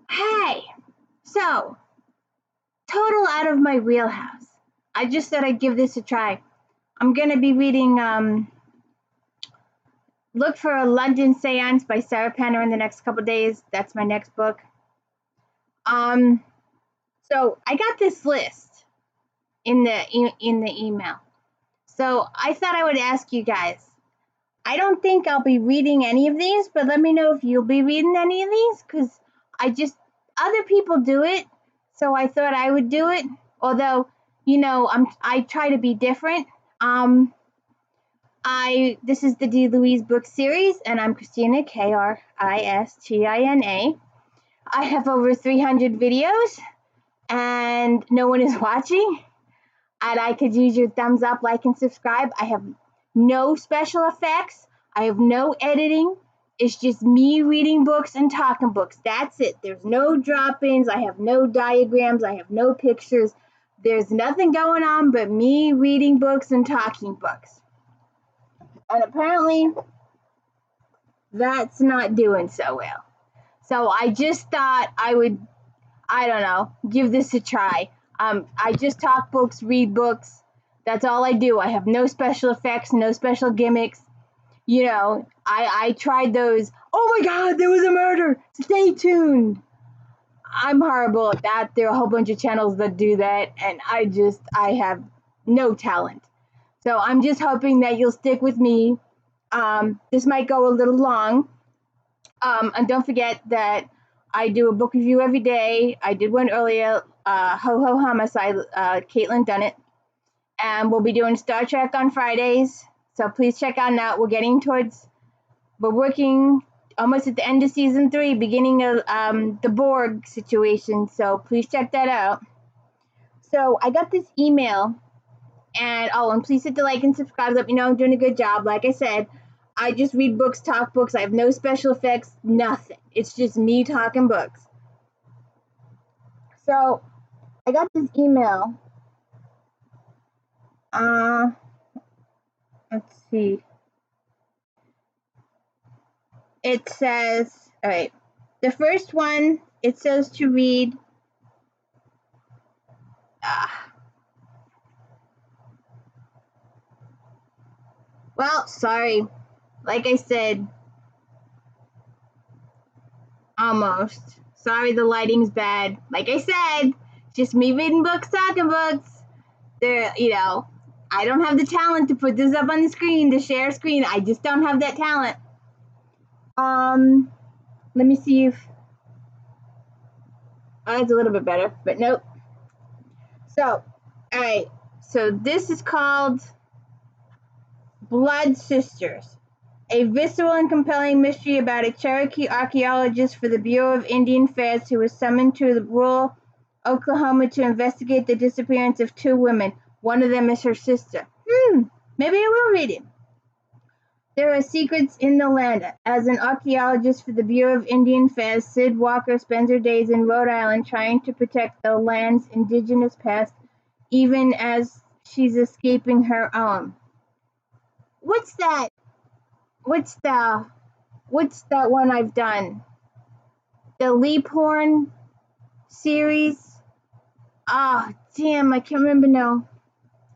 Hey, so, total out of my wheelhouse. I just thought I'd give this a try. I'm going to be reading Look for a London Seance by Sarah Penner in the next couple days. That's my next book. So I got this list in the email. So I thought I would ask you guys. I don't think I'll be reading any of these, but let me know if you'll be reading any of these, because other people do it, so I thought I would do it. Although, I try to be different. This is the D. Louise book series, and I'm Kristina, Kristina. I have over 300 videos, and no one is watching. And I could use your thumbs up, like, and subscribe. I have no special effects. I have no editing. It's just me reading books and talking books. That's it. There's no drop-ins. I have no diagrams. I have no pictures. There's nothing going on but me reading books and talking books. And apparently, that's not doing so well. So I just thought I would, give this a try. I just talk books, read books. That's all I do. I have no special effects, no special gimmicks. I tried those. Oh my God, there was a murder. Stay tuned. I'm horrible at that. There are a whole bunch of channels that do that, and I have no talent. So I'm just hoping that you'll stick with me. This might go a little long. And don't forget that I do a book review every day. I did one earlier, Ho Ho Homicide, Caitlin done it. And we'll be doing Star Trek on Fridays. So please check out that. We're working almost at the end of season 3, beginning of the Borg situation. So please check that out. So I got this email, and please hit the like and subscribe. Let me know I'm doing a good job. Like I said, I just read books, talk books. I have no special effects, nothing. It's just me talking books. So I got this email. Let's see. It says, all right, the first one, it says to read, well, sorry, like I said, almost. Sorry, the lighting's bad. Like I said, just me reading books, talking books. I don't have the talent to put this up on the screen, to share screen. I just don't have that talent. Let me see if it's a little bit better, but nope. So, all right. So this is called Blood Sisters, a visceral and compelling mystery about a Cherokee archaeologist for the Bureau of Indian Affairs who was summoned to rural Oklahoma to investigate the disappearance of 2 women. One of them is her sister. Maybe I will read it. There are secrets in the land. As an archaeologist for the Bureau of Indian Affairs, Sid Walker spends her days in Rhode Island trying to protect the land's indigenous past, even as she's escaping her own. What's that one I've done? The LEECHILD series? Oh, damn, I can't remember now.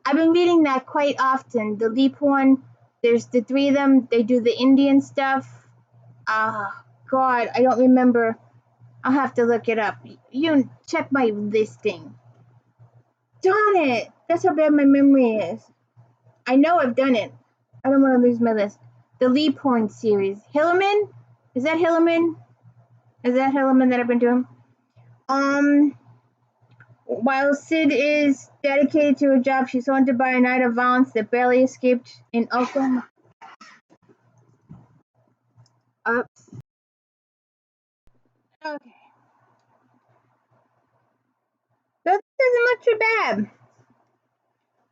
I've been reading that quite often. The LEECHILD, there's the 3 of them. They do the Indian stuff. God, I don't remember. I'll have to look it up. You check my listing. Darn it! That's how bad my memory is. I know I've done it. I don't want to lose my list. The LEECHILD series. Hillerman? Is that Hillerman? Is that Hillerman that I've been doing? While Sid is dedicated to her job, she's haunted by a night of violence that barely escaped in Oklahoma. Oops. Okay. So this doesn't look too bad.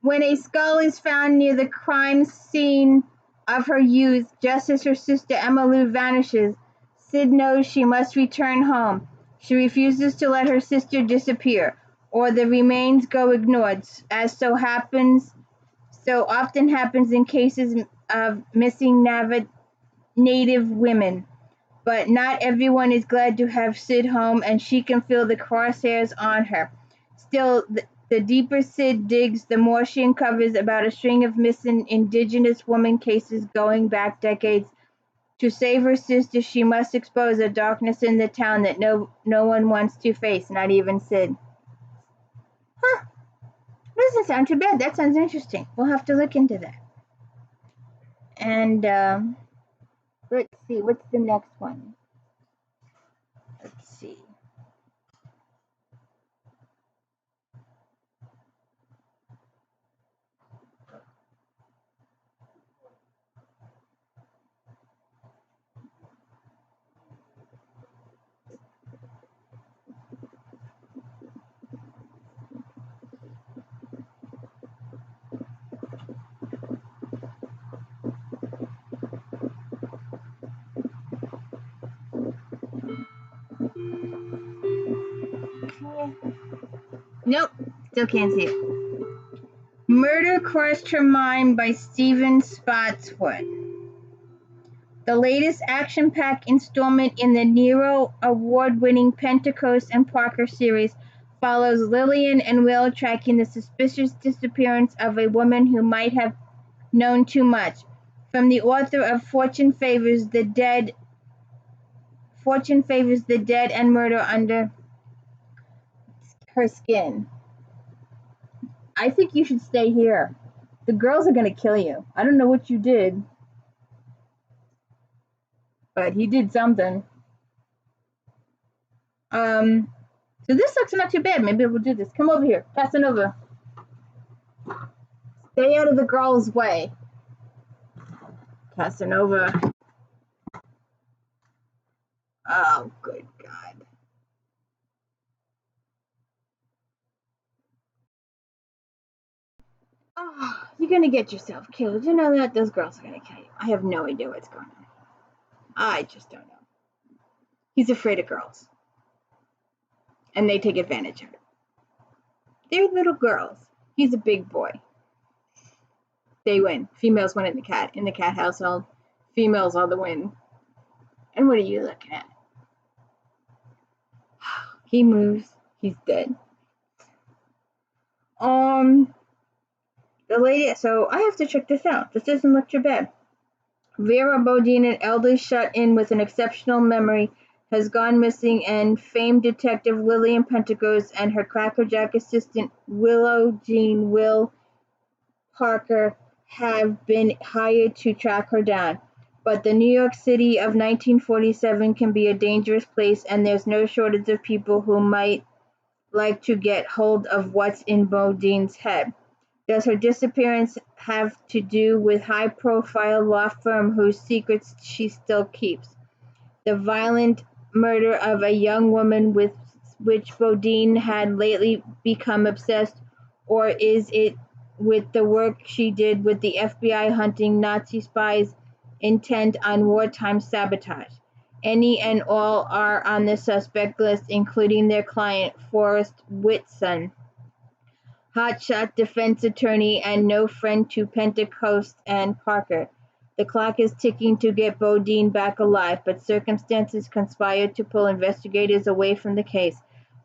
When a skull is found near the crime scene of her youth, just as her sister Emma Lou vanishes, Sid knows she must return home. She refuses to let her sister disappear, or the remains go ignored, as so often happens in cases of missing Native women. but not everyone is glad to have Sid home, and she can feel the crosshairs on her. Still, the deeper Sid digs, the more she uncovers about a string of missing Indigenous woman cases going back decades. To save her sister, she must expose a darkness in the town that no one wants to face, not even Sid. Huh. Doesn't sound too bad. That sounds interesting. We'll have to look into that. And let's see, what's the next one? Let's see. Nope, still can't see it. Murder Crossed Her Mind by Stephen Spotswood. The latest action-packed installment in the Nero Award-winning Pentecost and Parker series follows Lillian and Will tracking the suspicious disappearance of a woman who might have known too much. From the author of Fortune Favors the Dead and Murder Under Her Skin. I think you should stay here. The girls are going to kill you. I don't know what you did, but he did something. So this looks not too bad. Maybe we'll do this. Come over here. Casanova. Stay out of the girl's way. Casanova. Oh, good God. Oh, you're going to get yourself killed. You know that? Those girls are going to kill you. I have no idea what's going on. I just don't know. He's afraid of girls. And they take advantage of it. They're little girls. He's a big boy. They win. Females win in the cat household. Females are the win. And what are you looking at? He moves. He's dead. The lady. So I have to check this out. This doesn't look too bad. Vera Bodine, an elder shut in with an exceptional memory, has gone missing, and famed detective Lillian Pentecost and her crackerjack assistant Willow Jean Will Parker have been hired to track her down. But the New York City of 1947 can be a dangerous place, and there's no shortage of people who might like to get hold of what's in Bodine's head. Does her disappearance have to do with high-profile law firm whose secrets she still keeps? The violent murder of a young woman with which Bodine had lately become obsessed, or is it with the work she did with the FBI hunting Nazi spies intent on wartime sabotage? Any and all are on the suspect list, including their client, Forrest Whitson, hotshot defense attorney and no friend to Pentecost and Parker. The clock is ticking to get Bodine back alive, but circumstances conspire to pull investigators away from the case.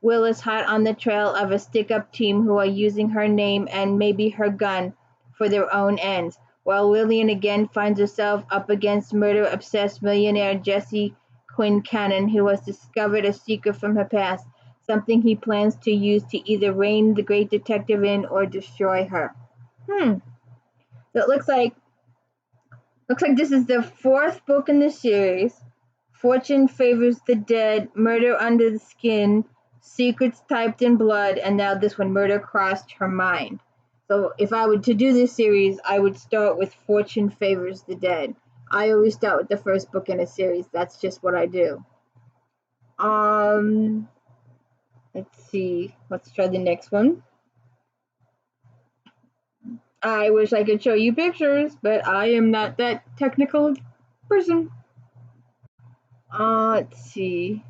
Will is hot on the trail of a stick-up team who are using her name and maybe her gun for their own ends, while Lillian again finds herself up against murder-obsessed millionaire Jesse Quincannon, who has discovered a secret from her past, something he plans to use to either rein the great detective in or destroy her. So it looks like this is the fourth book in the series. Fortune Favors the Dead, Murder Under the Skin, Secrets Typed in Blood, and now this one, Murder Crossed Her Mind. So if I were to do this series, I would start with Fortune Favors the Dead. I always start with the first book in a series. That's just what I do. Let's see. Let's try the next one. I wish I could show you pictures, but I am not that technical person. Let's see.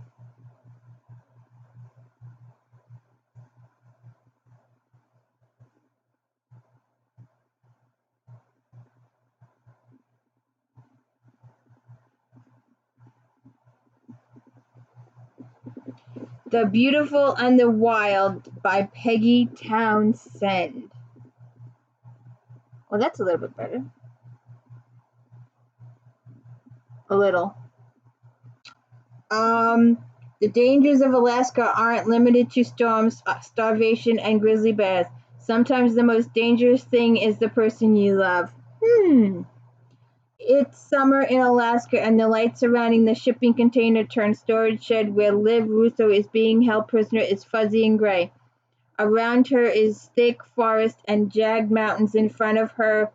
The Beautiful and the Wild by Peggy Townsend. Well, that's a little bit better. A little. The dangers of Alaska aren't limited to storms, starvation, and grizzly bears. Sometimes the most dangerous thing is the person you love. It's summer in Alaska, and the light surrounding the shipping container turned storage shed where Liv Russo is being held prisoner is fuzzy and gray. Around her is thick forest and jagged mountains. In front of her,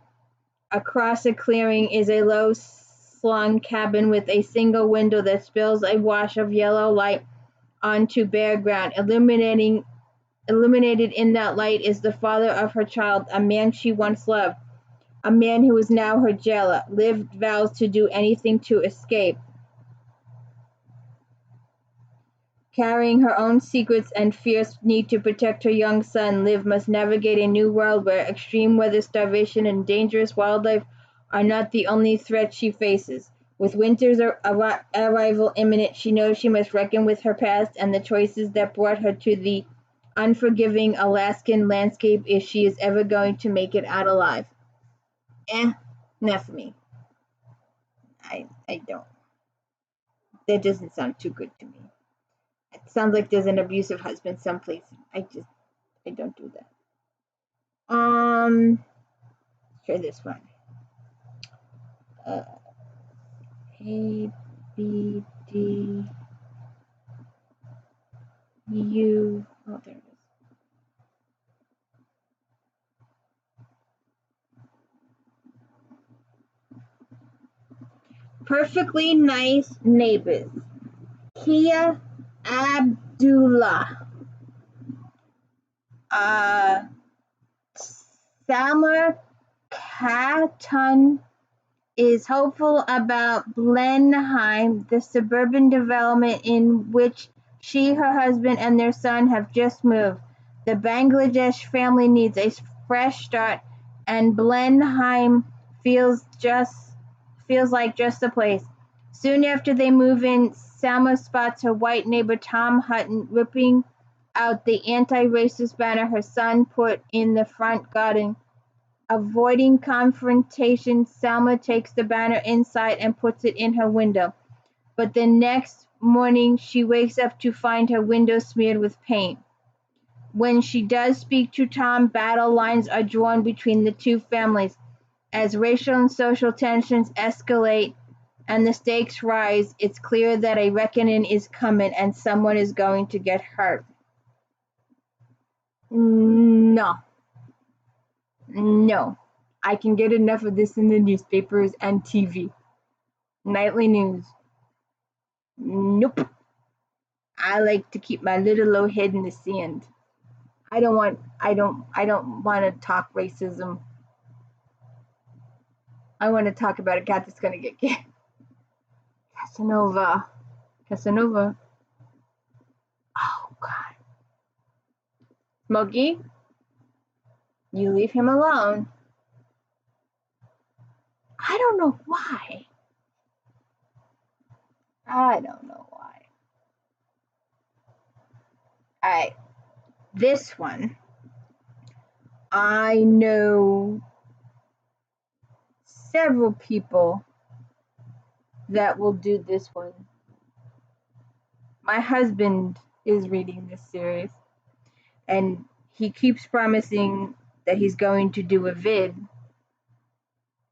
across a clearing, is a low-slung cabin with a single window that spills a wash of yellow light onto bare ground. Illuminated in that light is the father of her child, a man she once loved, a man who is now her jailer. Liv vows to do anything to escape. Carrying her own secrets and fierce need to protect her young son, Liv must navigate a new world where extreme weather, starvation, and dangerous wildlife are not the only threats she faces. With winter's arrival imminent, she knows she must reckon with her past and the choices that brought her to the unforgiving Alaskan landscape if she is ever going to make it out alive. Not for me. I don't. That doesn't sound too good to me. It sounds like there's an abusive husband someplace. I don't do that. Try this one. A B D U. Oh, there it is. Perfectly Nice Neighbors. Kia Abdullah. Salma Khatun is hopeful about Blenheim, the suburban development in which she, her husband, and their son have just moved. The Bangladesh family needs a fresh start, and Blenheim feels like just the place. Soon after they move in, Salma spots her white neighbor Tom Hutton ripping out the anti-racist banner her son put in the front garden. Avoiding confrontation, Salma takes the banner inside and puts it in her window. But the next morning, she wakes up to find her window smeared with paint. When she does speak to Tom, battle lines are drawn between the two families. As racial and social tensions escalate and the stakes rise, it's clear that a reckoning is coming and someone is going to get hurt. No. I can get enough of this in the newspapers and TV. Nightly news. Nope. I like to keep my little old head in the sand. I don't want to talk racism. I want to talk about a cat that's gonna get killed. Casanova. Oh God. Smokey, you leave him alone. I don't know why. Alright. This one. I know several people that will do this one. My husband is reading this series, and he keeps promising that he's going to do a vid,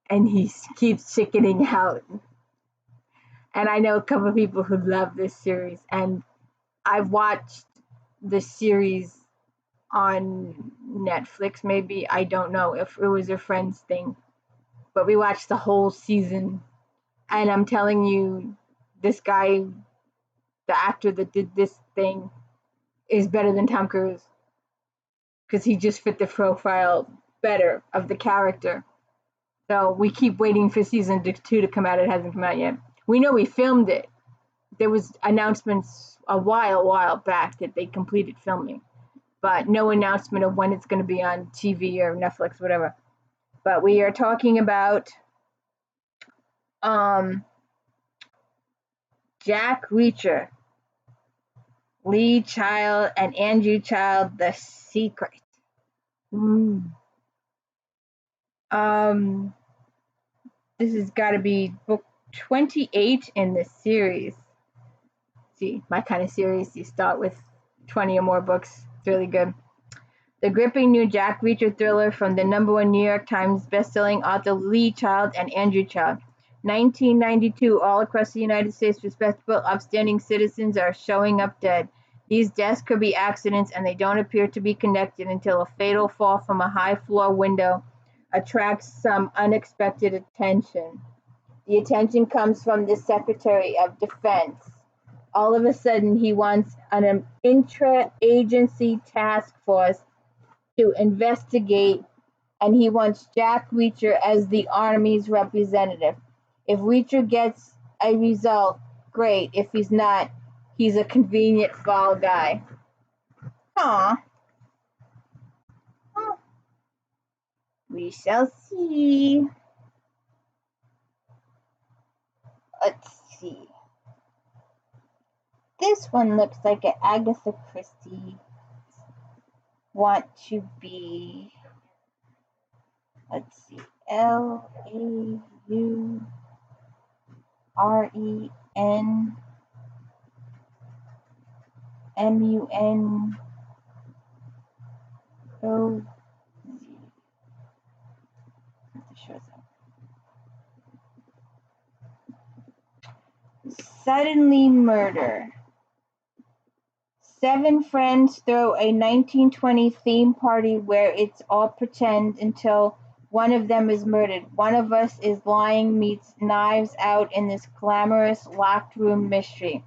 and he keeps chickening out. And I know a couple of people who love this series, and I've watched the series on Netflix, maybe. I don't know if it was a friend's thing, but we watched the whole season, and I'm telling you, this guy, the actor that did this thing, is better than Tom Cruise, because he just fit the profile better of the character. So we keep waiting for season 2 to come out. It hasn't come out yet. We know we filmed it. There was announcements a while back that they completed filming, but no announcement of when it's going to be on TV or Netflix, whatever. But we are talking about Jack Reacher, LEECHILD and ANGIE Child, The Secret. This has got to be book 28 in this series. See, my kind of series, you start with 20 or more books. It's really good. The gripping new Jack Reacher thriller from the #1 New York Times bestselling author LEECHILD and ANGIE Child. 1992, all across the United States, respectable, upstanding citizens are showing up dead. These deaths could be accidents, and they don't appear to be connected until a fatal fall from a high-floor window attracts some unexpected attention. The attention comes from the Secretary of Defense. All of a sudden, he wants an intra-agency task force to investigate, and he wants Jack Reacher as the Army's representative. If Reacher gets a result, great. If he's not, he's a convenient fall guy. Aww. We shall see. Let's see. This one looks like an Agatha Christie. Want to be, let's see, LAUREN MUNOZ. Suddenly murder. 7 friends throw a 1920 theme party where it's all pretend until one of them is murdered. One of us is lying meets Knives Out in this glamorous locked room mystery.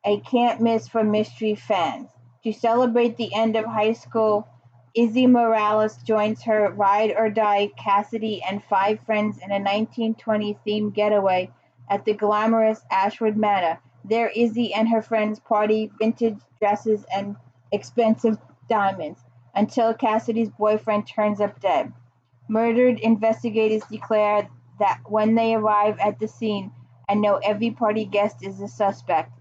A can't miss for mystery fans. To celebrate the end of high school, Izzy Morales joins her ride or die Cassidy and 5 friends in a 1920 themed getaway at the glamorous Ashwood Manor. There, Izzy and her friends party vintage dresses and expensive diamonds until Cassidy's boyfriend turns up dead. Murdered investigators declare that when they arrive at the scene and know every party guest is a suspect.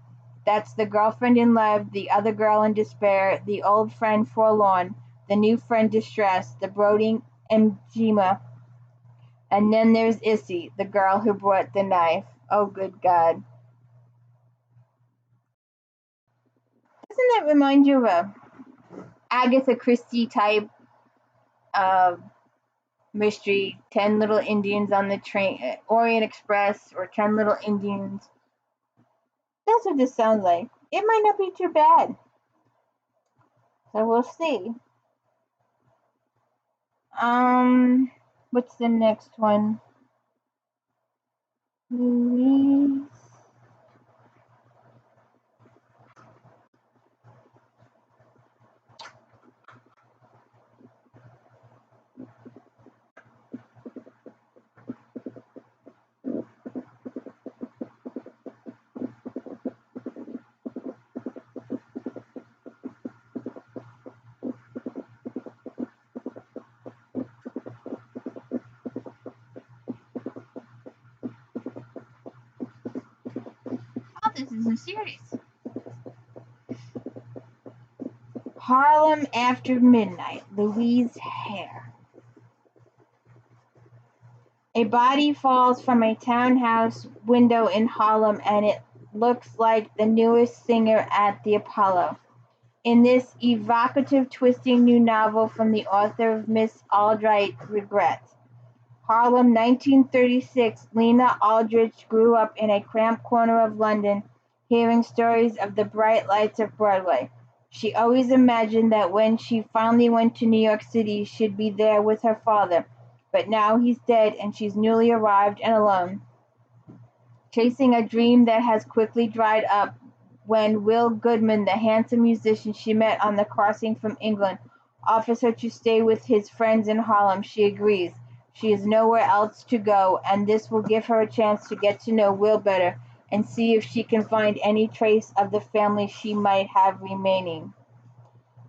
That's the girlfriend in love, the other girl in despair, the old friend forlorn, the new friend distressed, the brooding Mjima, and then there's Issy, the girl who brought the knife. Oh, good God. Doesn't that remind you of a Agatha Christie type mystery? 10 Little Indians on the train, Orient Express, or 10 Little Indians. That's what this sounds like. It might not be too bad. So we'll see. What's the next one? Louise. Oh, this is a series. Harlem After Midnight, Louise Hare. A body falls from a townhouse window in Harlem, and it looks like the newest singer at the Apollo. In this evocative, twisting new novel from the author of Miss Aldrich Regrets. Harlem, 1936, Lena Aldrich grew up in a cramped corner of London, hearing stories of the bright lights of Broadway. She always imagined that when she finally went to New York City, she'd be there with her father. But now he's dead, and she's newly arrived and alone, chasing a dream that has quickly dried up when Will Goodman, the handsome musician she met on the crossing from England, offers her to stay with his friends in Harlem. She agrees. She has nowhere else to go, and this will give her a chance to get to know Will better and see if she can find any trace of the family she might have remaining.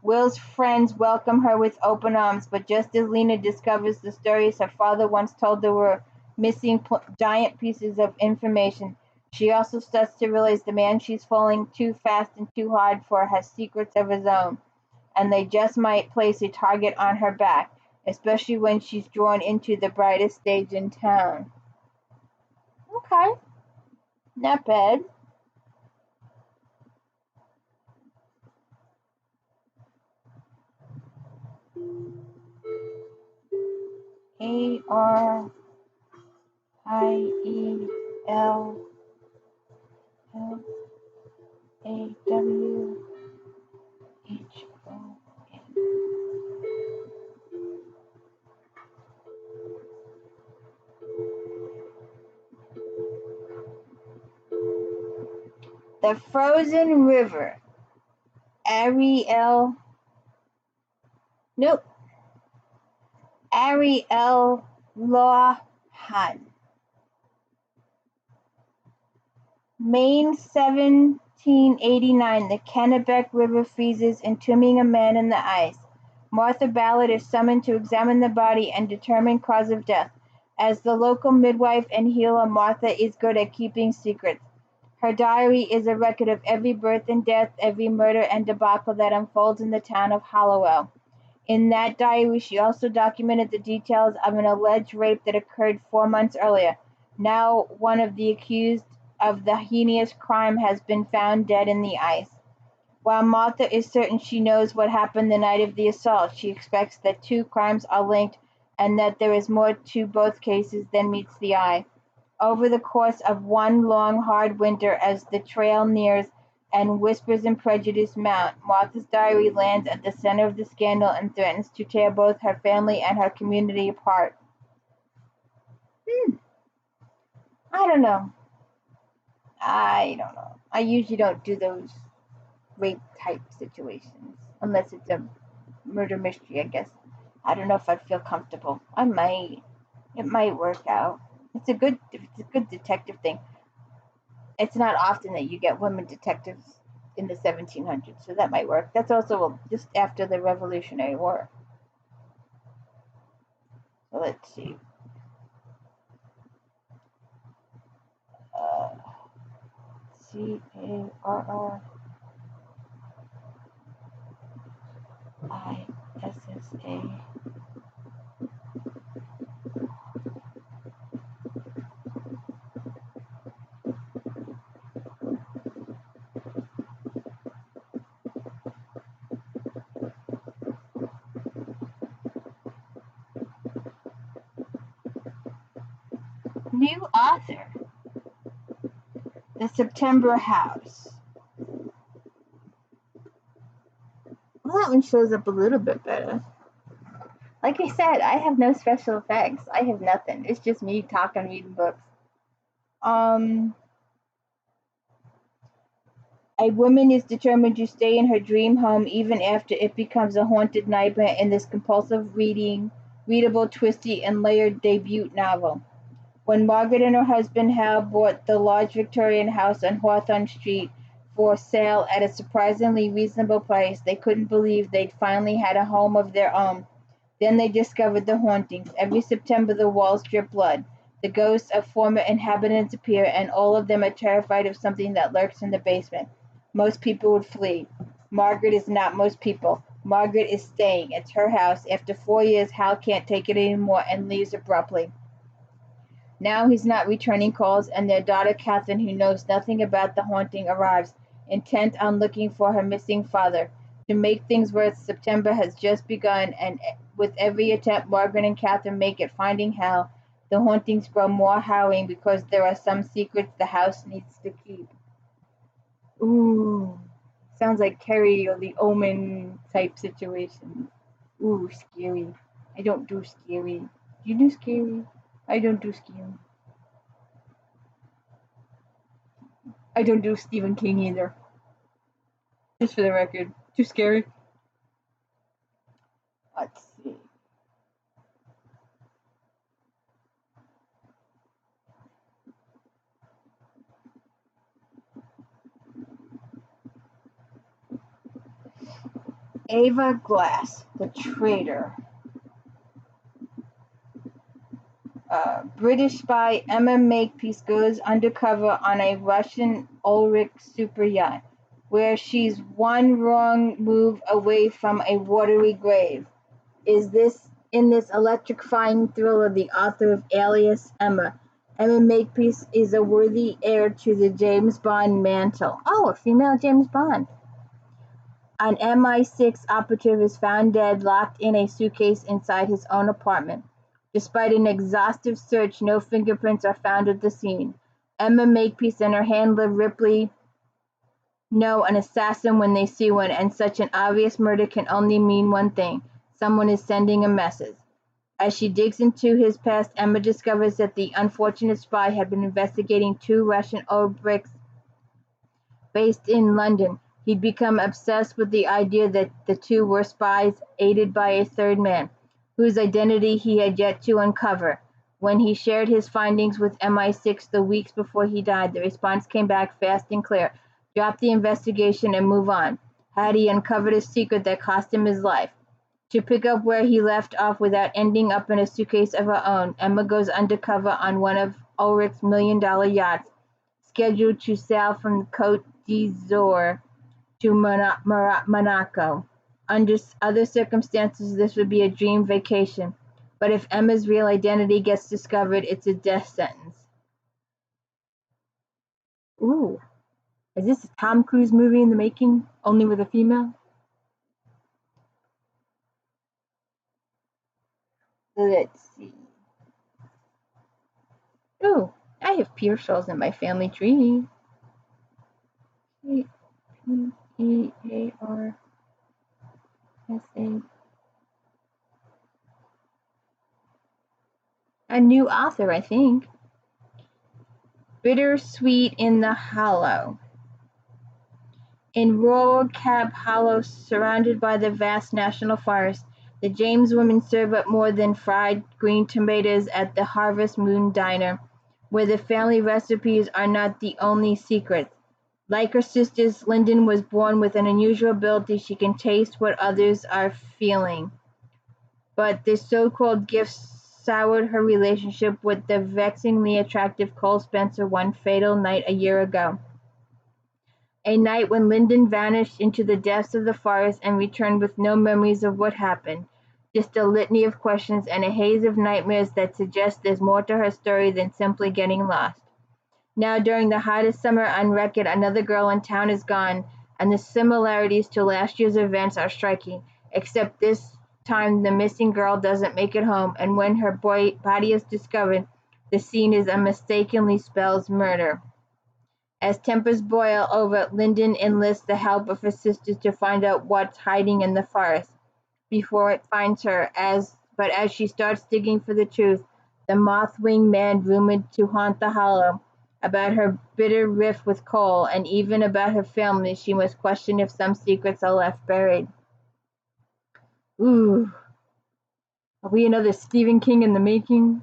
Will's friends welcome her with open arms, but just as Lena discovers the stories her father once told, there were missing giant pieces of information. She also starts to realize the man she's falling too fast and too hard for has secrets of his own, and they just might place a target on her back, especially when she's drawn into the brightest stage in town. Okay, not bad. ARIEL LAWHON. The Frozen River. ARIEL. Nope. ARIEL LAWHON. Maine, 1789. The Kennebec River freezes, entombing a man in the ice. Martha Ballard is summoned to examine the body and determine cause of death. As the local midwife and healer, Martha is good at keeping secrets. Her diary is a record of every birth and death, every murder and debacle that unfolds in the town of Hallowell. In that diary, she also documented the details of an alleged rape that occurred 4 months earlier. Now, one of the accused of the heinous crime has been found dead in the ice. While Martha is certain she knows what happened the night of the assault, she expects that 2 crimes are linked and that there is more to both cases than meets the eye. Over the course of one long, hard winter, as the trail nears and whispers and prejudice mount, Martha's diary lands at the center of the scandal and threatens to tear both her family and her community apart. I don't know. I usually don't do those rape type situations unless it's a murder mystery, I guess. I don't know if I'd feel comfortable. I might. It might work out. It's a good detective thing. It's not often that you get women detectives in the 1700s, so that might work. That's also just after the Revolutionary War. So let's see. CARRISSA. New author. The September House. Well, that one shows up a little bit better. Like I said, I have no special effects. I have nothing. It's just me talking, reading books. A woman is determined to stay in her dream home even after it becomes a haunted nightmare in this compulsive readable, twisty, and layered debut novel. When Margaret and her husband Hal bought the large Victorian house on Hawthorne Street for sale at a surprisingly reasonable price, they couldn't believe they'd finally had a home of their own. Then they discovered the hauntings. Every September the walls drip blood. The ghosts of former inhabitants appear, and all of them are terrified of something that lurks in the basement. Most people would flee. Margaret is not most people. Margaret is staying. It's her house. After 4 years, Hal can't take it anymore and leaves abruptly. Now he's not returning calls, and their daughter Catherine, who knows nothing about the haunting, arrives, intent on looking for her missing father. To make things worse, September has just begun, and with every attempt Margaret and Catherine make at finding Hal, the hauntings grow more harrowing because there are some secrets the house needs to keep. Ooh, sounds like Carrie or the Omen type situation. Ooh, scary. I don't do scary. You do scary? I don't do scary. I don't do Stephen King either. Just for the record. Too scary. Let's see. Ava Glass, The Traitor. British spy Emma Makepeace goes undercover on a Russian Ulrich super yacht, where she's one wrong move away from a watery grave. In this electrifying thriller, the author of Alias, Emma Makepeace is a worthy heir to the James Bond mantle. Oh, a female James Bond. An MI6 operative is found dead, locked in a suitcase inside his own apartment. Despite an exhaustive search, no fingerprints are found at the scene. Emma Makepeace and her handler Ripley know an assassin when they see one, and such an obvious murder can only mean one thing: someone is sending a message. As she digs into his past, Emma discovers that the unfortunate spy had been investigating two Russian Ulrichs based in London. He'd become obsessed with the idea that the two were spies, aided by a third man, whose identity he had yet to uncover. When he shared his findings with MI6 the weeks before he died, the response came back fast and clear: drop the investigation and move on. Had he uncovered a secret that cost him his life? To pick up where he left off without ending up in a suitcase of her own, Emma goes undercover on one of Ulrich's million-dollar yachts, scheduled to sail from Côte d'Azur to Monaco. Under other circumstances, this would be a dream vacation, but if Emma's real identity gets discovered, it's a death sentence. Ooh, is this a Tom Cruise movie in the making, only with a female? Let's see. Ooh, I have PEARSALLs in my family tree. PEARSA. A new author, I think. Bittersweet in the Hollow. In rural Cab Hollow, surrounded by the vast national forest, the James women serve up more than fried green tomatoes at the Harvest Moon Diner, where the family recipes are not the only secrets. Like her sisters, Linden was born with an unusual ability. She can taste what others are feeling. But this so-called gift soured her relationship with the vexingly attractive Cole Spencer one fatal night a year ago. A night when Linden vanished into the depths of the forest and returned with no memories of what happened, just a litany of questions and a haze of nightmares that suggest there's more to her story than simply getting lost. Now, during the hottest summer on record, another girl in town is gone, and the similarities to last year's events are striking, except this time the missing girl doesn't make it home, and when her body is discovered, the scene is mistakenly spells murder. As tempers boil over, Linden enlists the help of her sisters to find out what's hiding in the forest before it finds her. But as she starts digging for the truth, the moth-winged man rumored to haunt the hollow, about her bitter rift with Cole, and even about her family, she must question if some secrets are left buried. Ooh, are we another Stephen King in the making?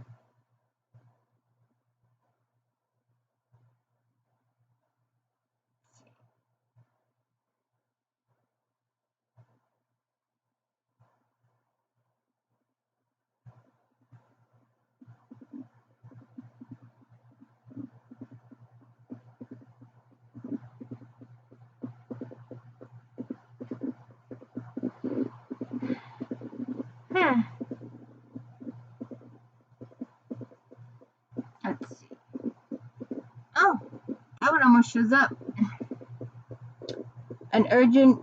Let's see. Oh, that one almost shows up. An urgent,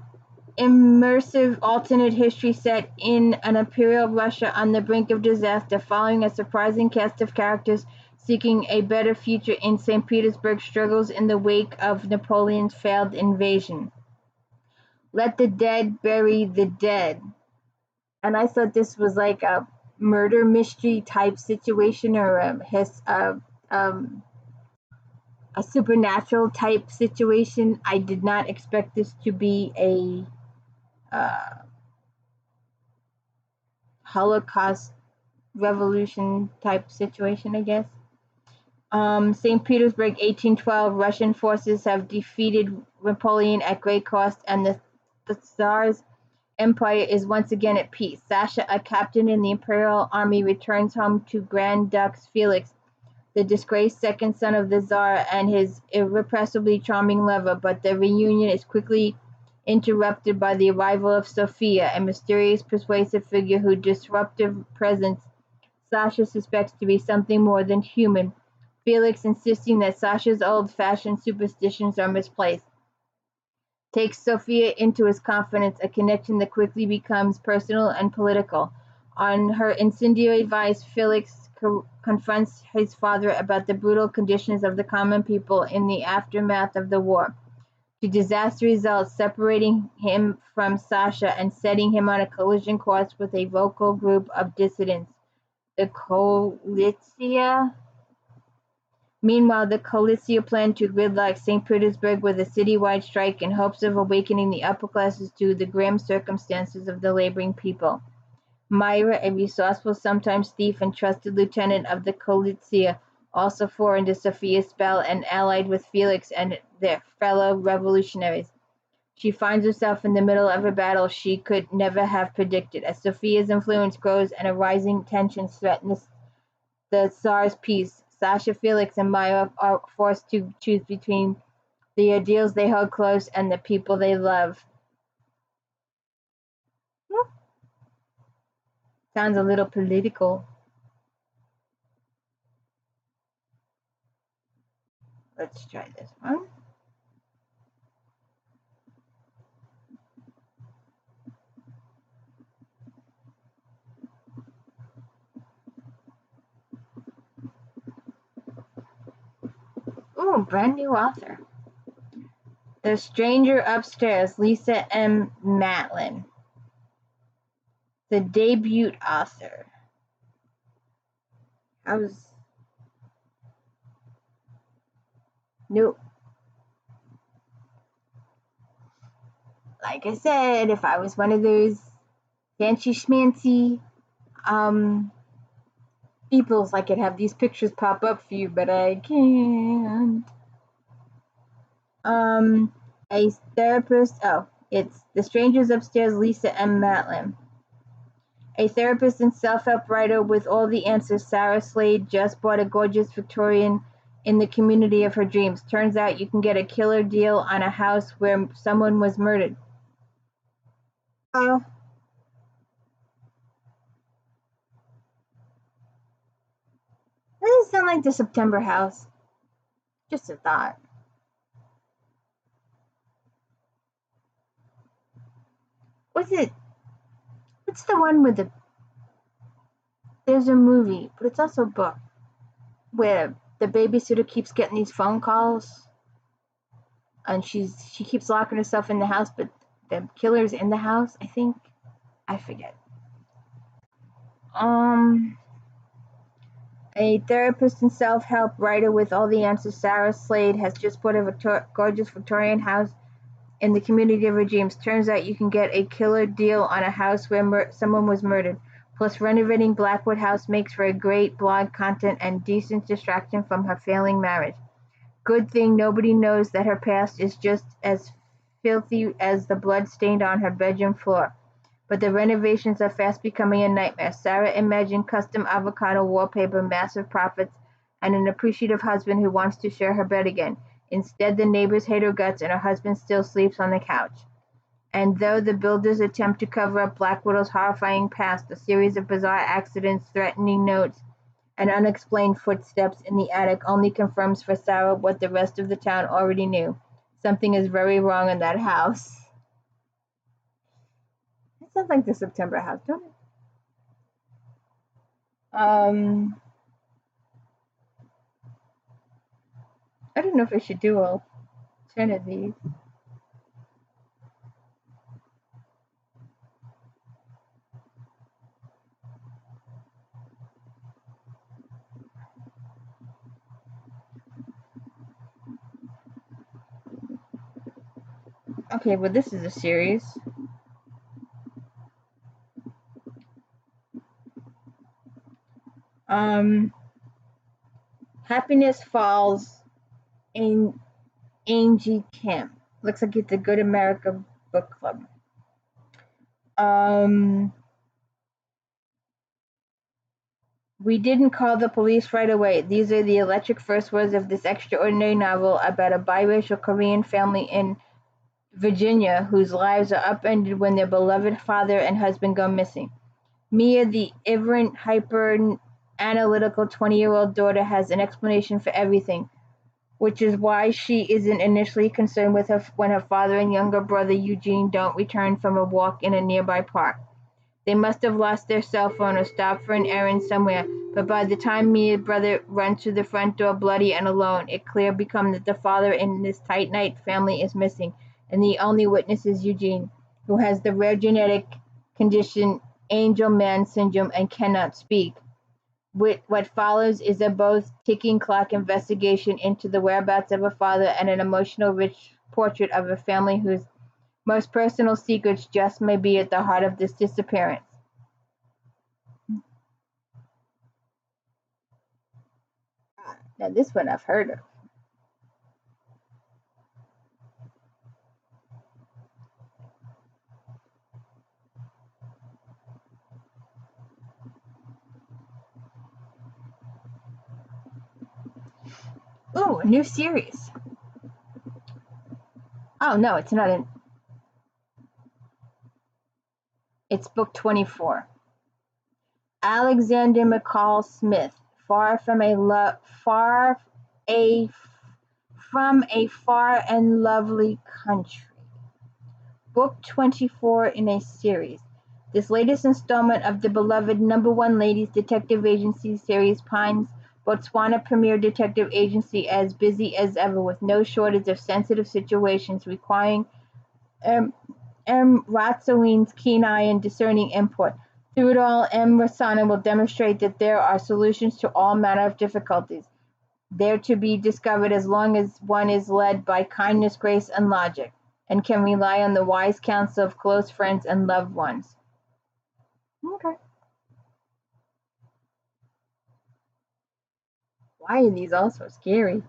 immersive alternate history set in an imperial Russia on the brink of disaster, following a surprising cast of characters seeking a better future in St. Petersburg struggles in the wake of Napoleon's failed invasion. Let the dead bury the dead. And I thought this was like a murder mystery type situation, or a supernatural type situation. I did not expect this to be a Holocaust revolution type situation, I guess. St. Petersburg, 1812. Russian forces have defeated Napoleon at great cost, and the Tsar's empire is once again at peace. Sasha, a captain in the imperial army, returns home to Grand Dux Felix the disgraced second son of the Tsar and his irrepressibly charming lover, but the reunion is quickly interrupted by the arrival of Sophia, a mysterious, persuasive figure whose disruptive presence Sasha suspects to be something more than human, Felix insisting that Sasha's old-fashioned superstitions are misplaced. Takes Sophia into his confidence, a connection that quickly becomes personal and political. On her incendiary advice, Felix confronts his father about the brutal conditions of the common people in the aftermath of the war. To disaster results, separating him from Sasha and setting him on a collision course with a vocal group of dissidents, the ALLICIA. Meanwhile, the ALLICIA plan to gridlock St. Petersburg with a citywide strike in hopes of awakening the upper classes to the grim circumstances of the laboring people. Myra, a resourceful, sometimes thief and trusted lieutenant of the ALLICIA, also foreign to Sophia's spell and allied with Felix and their fellow revolutionaries. She finds herself in the middle of a battle she could never have predicted, as Sophia's influence grows and a rising tension threatens the Tsar's peace. Sasha, Felix, and Myra are forced to choose between the ideals they hold close and the people they love. Sounds a little political. Let's try this one. Ooh, brand new author. The Stranger Upstairs, Lisa M. Matlin. The debut author. Nope. Like I said, if I was one of those fancy schmancy peoples, I could have these pictures pop up for you, but I can't. A therapist. Oh, it's The Strangers Upstairs, Lisa M. Matlin. A therapist and self-help writer with all the answers, Sarah Slade just bought a gorgeous Victorian in the community of her dreams. Turns out you can get a killer deal on a house where someone was murdered. Oh. Doesn't sound like the September house. Just a thought. What's the one with there's a movie, but it's also a book, where the babysitter keeps getting these phone calls, and she keeps locking herself in the house, but the killer's in the house, I think. I forget. A therapist and self-help writer with all the answers, Sarah Slade has just bought a gorgeous Victorian house in the community of her dreams. Turns out you can get a killer deal on a house where someone was murdered. Plus, renovating Blackwood House makes for a great blog content and decent distraction from her failing marriage. Good thing nobody knows that her past is just as filthy as the blood stained on her bedroom floor. But the renovations are fast becoming a nightmare. Sarah imagined custom avocado wallpaper, massive profits, and an appreciative husband who wants to share her bed again. Instead, the neighbors hate her guts and her husband still sleeps on the couch. And though the builders attempt to cover up Black Widow's horrifying past, a series of bizarre accidents, threatening notes, and unexplained footsteps in the attic only confirms for Sarah what the rest of the town already knew. Something is very wrong in that house. It sounds like the September house, don't it? I don't know if I should do a 10 of these. Okay, well, this is a series. Happiness Falls in Angie Kim. Looks like it's a Good America book club. We didn't call the police right away. These are the electric first words of this extraordinary novel about a biracial Korean family in Virginia whose lives are upended when their beloved father and husband go missing. Mia, the irreverent, hyper-analytical 20-year-old daughter, has an explanation for everything, which is why she isn't initially concerned with her when her father and younger brother Eugene don't return from a walk in a nearby park. They must have lost their cell phone or stopped for an errand somewhere, but by the time Mia's brother runs through the front door bloody and alone, it clear becomes that the father in this tight-knit family is missing, and the only witness is Eugene, who has the rare genetic condition Angelman syndrome and cannot speak. What follows is a both ticking clock investigation into the whereabouts of a father and an emotional rich portrait of a family whose most personal secrets just may be at the heart of this disappearance. Now this one I've heard of. Ooh, a new series. Oh no, it's not an. It's book 24. Alexander McCall Smith, far from a far and lovely country. Book 24 in a series. This latest installment of the beloved #1 Ladies Detective Agency series finds Botswana Premier Detective Agency as busy as ever, with no shortage of sensitive situations requiring Ratsawin's keen eye and discerning input. Through it all, Rasana will demonstrate that there are solutions to all manner of difficulties, there to be discovered as long as one is led by kindness, grace, and logic, and can rely on the wise counsel of close friends and loved ones. Okay. Why are these all so scary?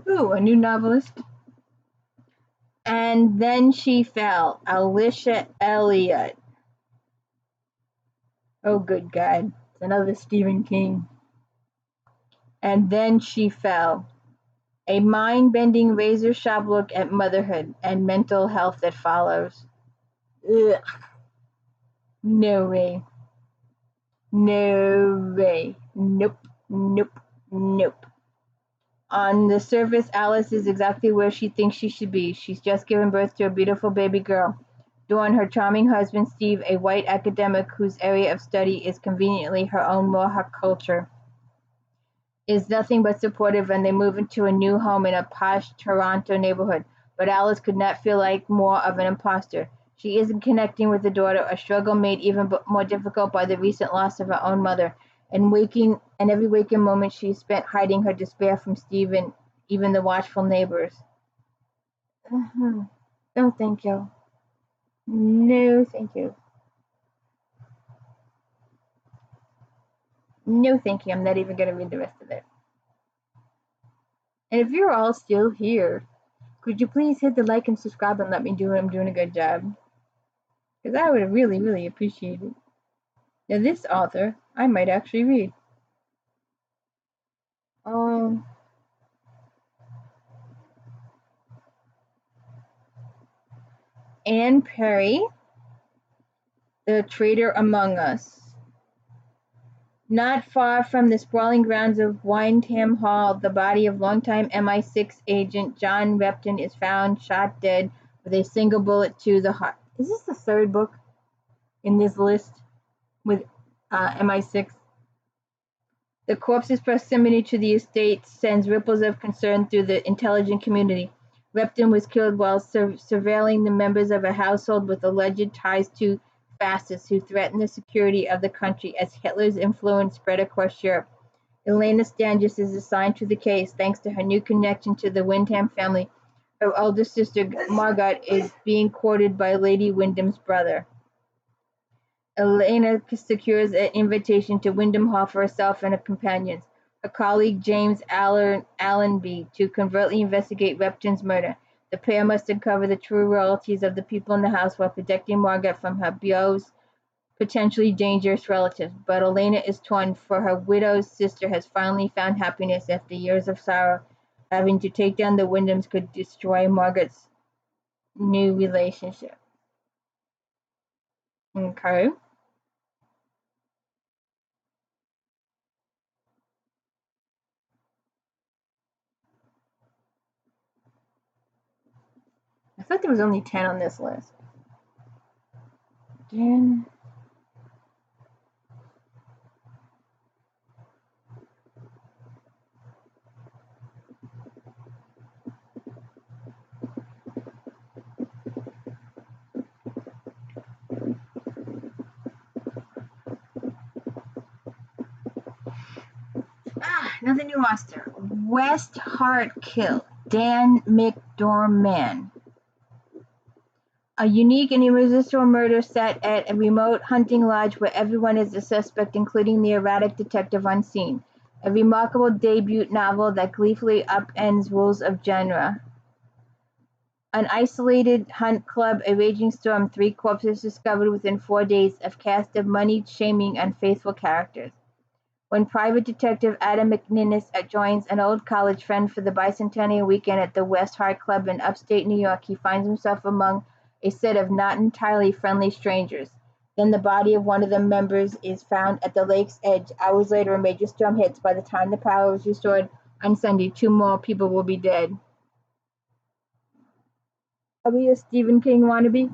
Ooh, a new novelist. And Then She Fell, Alicia ELLIOTT. Oh, good God. It's another Stephen King. And Then She Fell, a mind-bending razor-sharp look at motherhood and mental health that follows. Ugh. No way. No way. Nope. Nope. Nope. On the surface, Alice is exactly where she thinks she should be. She's just given birth to a beautiful baby girl. Dawn, her charming husband Steve, a white academic whose area of study is conveniently her own Mohawk culture, is nothing but supportive, and they move into a new home in a posh Toronto neighborhood. But Alice could not feel like more of an imposter. She isn't connecting with the daughter, a struggle made even more difficult by the recent loss of her own mother, and every waking moment she spent hiding her despair from Steve and even the watchful neighbors. No, thank you. No, thank you. No, thank you. I'm not even going to read the rest of it. And if you're all still here, could you please hit the like and subscribe and let me know I'm doing a good job? Because I would really, really appreciate it. Now, this author, I might actually read. Anne Perry, The Traitor Among Us. Not far from the sprawling grounds of Wyndham Hall, the body of longtime MI6 agent John Repton is found shot dead with a single bullet to the heart. Is this the third book in this list with MI6? The corpse's proximity to the estate sends ripples of concern through the intelligent community. Repton was killed while surveilling the members of a household with alleged ties to fascists who threatened the security of the country as Hitler's influence spread across Europe. Elena Stanges is assigned to the case thanks to her new connection to the Wyndham family. Her older sister, Margot, is being courted by Lady Wyndham's brother. Elena secures an invitation to Wyndham Hall for herself and her companions, her colleague James Allenby, to covertly investigate Repton's murder. The pair must uncover the true realities of the people in the house while protecting Margaret from her beau's potentially dangerous relatives. But Elena is torn, for her widowed sister has finally found happiness after years of sorrow. Having to take down the Wyndhams could destroy Margaret's new relationship. Okay. I thought there was only 10 on this list. Dan. Nothing new roster. West Hartkill, Dan McDorman. A unique and irresistible murder set at a remote hunting lodge where everyone is a suspect, including the erratic detective unseen. A remarkable debut novel that gleefully upends rules of genre. An isolated hunt club, a raging storm, 3 corpses discovered within 4 days, a cast of money-shaming, unfaithful characters. When Private Detective Adam McNinnis joins an old college friend for the bicentennial weekend at the West Hart Club in upstate New York, he finds himself among a set of not entirely friendly strangers. Then the body of one of the members is found at the lake's edge. Hours later, a major storm hits. By the time the power is restored on Sunday, 2 more people will be dead. Are we a Stephen King wannabe?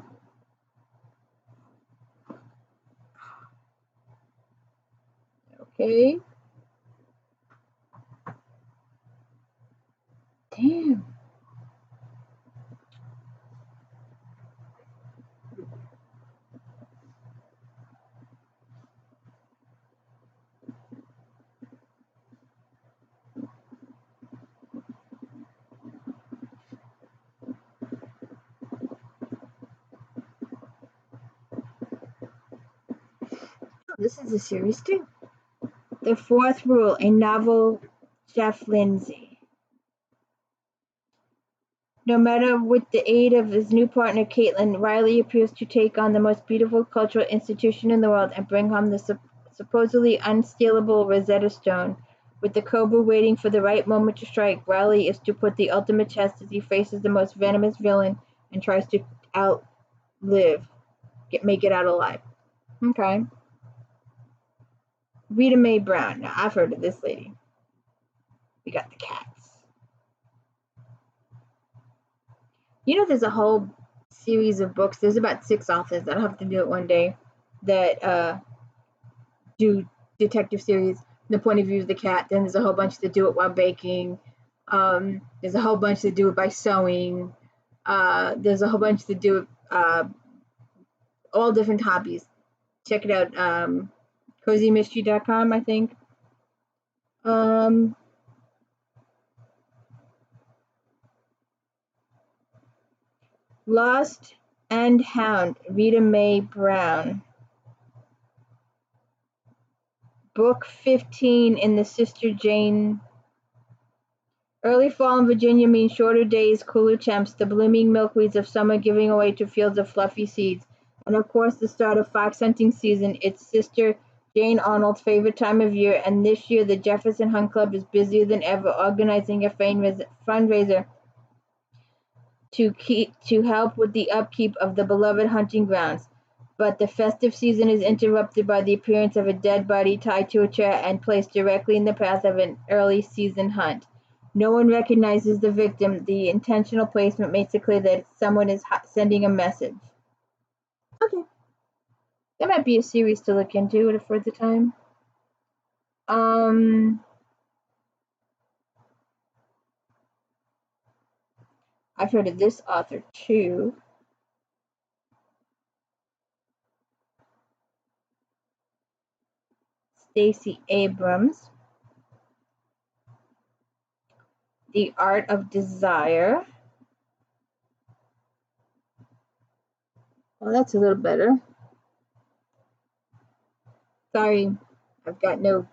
Okay. Damn. This is a series too. The Fourth Rule, a novel, Jeff Lindsay. No matter with the aid of his new partner Caitlin, Riley appears to take on the most beautiful cultural institution in the world and bring home the supposedly unstealable Rosetta Stone. With the cobra waiting for the right moment to strike, Riley is to put the ultimate test as he faces the most venomous villain and tries to make it out alive. Okay. Rita Mae Brown. Now, I've heard of this lady. We got the cats. You know, there's a whole series of books. There's about 6 authors. I'll have to do it one day that do detective series from the point of view of the cat. Then there's a whole bunch that do it while baking. There's a whole bunch that do it by sewing. There's a whole bunch that do it all different hobbies. Check it out. CozyMystery.com, I think. Lost and Hound, Rita Mae Brown. Book 15 in the Sister Jane. Early fall in Virginia means shorter days, cooler temps, the blooming milkweeds of summer giving way to fields of fluffy seeds. And of course, the start of fox hunting season. It's Sister Jane Arnold's favorite time of year, and this year the Jefferson Hunt Club is busier than ever, organizing a fundraiser to help with the upkeep of the beloved hunting grounds. But the festive season is interrupted by the appearance of a dead body tied to a chair and placed directly in the path of an early season hunt. No one recognizes the victim. The intentional placement makes it clear that someone is sending a message. Okay. That might be a series to look into for the time. I've heard of this author too. Stacey Abrams. The Art of Desire. Well, that's a little better. Sorry, I've got no.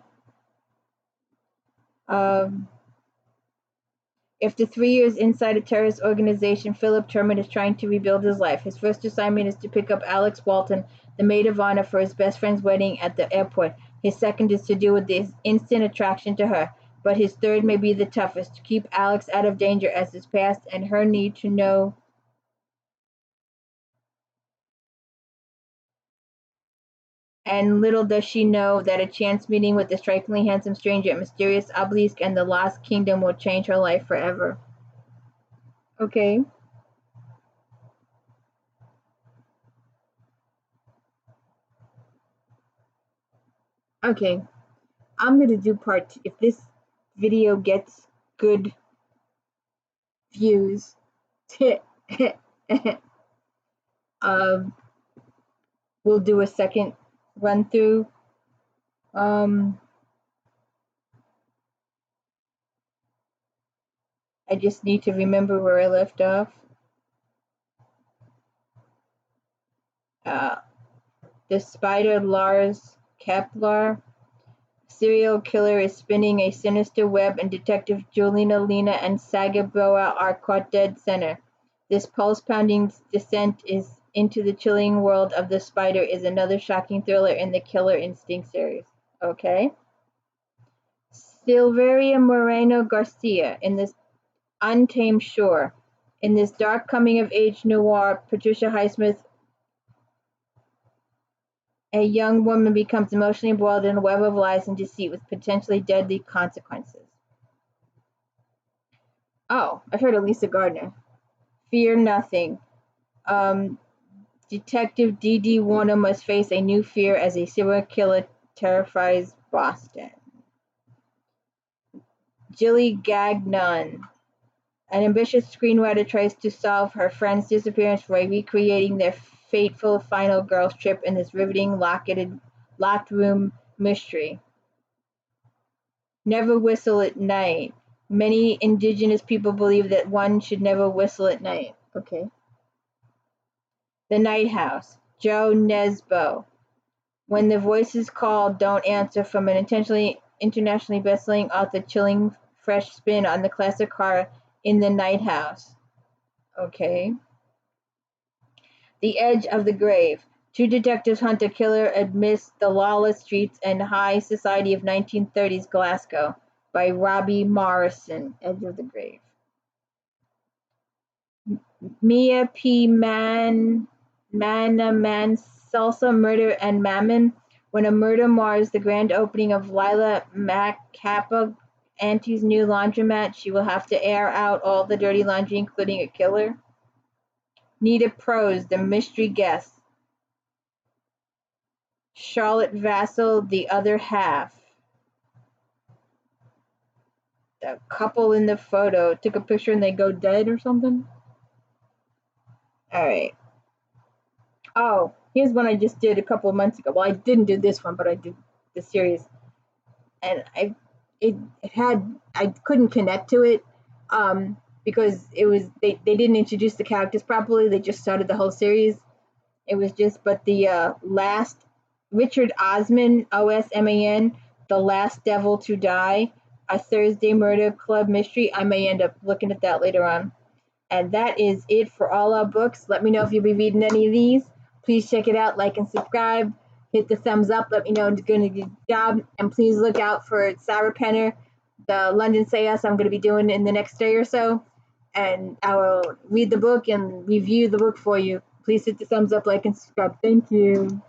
After 3 years inside a terrorist organization, Philip Truman is trying to rebuild his life. His first assignment is to pick up Alex Walton, the maid of honor for his best friend's wedding at the airport. His second is to deal with his instant attraction to her. But his third may be the toughest, to keep Alex out of danger as his past and her need to know. And little does she know that a chance meeting with the strikingly handsome stranger at mysterious obelisk and the Lost Kingdom will change her life forever. Okay. Okay. I'm going to do part 2. If this video gets good views, we'll do a second run through. I just need to remember where I left off. The spider Lars Kepler. Serial killer is spinning a sinister web, and Detective Julina Lena and Sagaboa are caught dead center. This pulse-pounding descent into the chilling world of the spider is another shocking thriller in the Killer Instinct series. Okay. Silveria Moreno Garcia in this Untamed Shore. In this dark coming-of-age noir, Patricia Highsmith, a young woman, becomes emotionally embroiled in a web of lies and deceit with potentially deadly consequences. Oh, I've heard of Lisa Gardner. Fear Nothing. Detective D.D. Warner must face a new fear as a serial killer terrifies Boston. Jilly Gagnon. An ambitious screenwriter tries to solve her friend's disappearance by recreating their fateful final girls' trip in this riveting locked room mystery. Never whistle at night. Many indigenous people believe that one should never whistle at night. Okay. The Night House. Joe Nesbo. When the voices call, don't answer, from an internationally best-selling author, chilling fresh spin on the classic horror In the Night House. Okay. The Edge of the Grave. Two detectives hunt a killer amidst the lawless streets and high society of 1930s Glasgow by Robbie Morrison. Edge of the Grave. Mia P. Manaman Salsa, Murder and Mammon. When a murder mars the grand opening of Lila Macapa Auntie's new laundromat, she will have to air out all the dirty laundry, including a killer. Nita Prose, The Mystery Guest. Charlotte Vassell, The Other Half. The couple in the photo took a picture and they go dead or something. All right. Oh, here's one I just did a couple of months ago. Well, I didn't do this one, but I did the series, and I couldn't connect to it because they didn't introduce the characters properly. They just started the whole series. It was just, but the last Richard Osman, Osman, The Last Devil to Die, a Thursday Murder Club mystery. I may end up looking at that later on. And that is it for all our books. Let me know if you'll be reading any of these. Please check it out, like and subscribe. Hit the thumbs up. Let me know I'm doing a good job. And please look out for Sarah Penner, the London Seance I'm going to be doing in the next day or so. And I will read the book and review the book for you. Please hit the thumbs up, like, and subscribe. Thank you.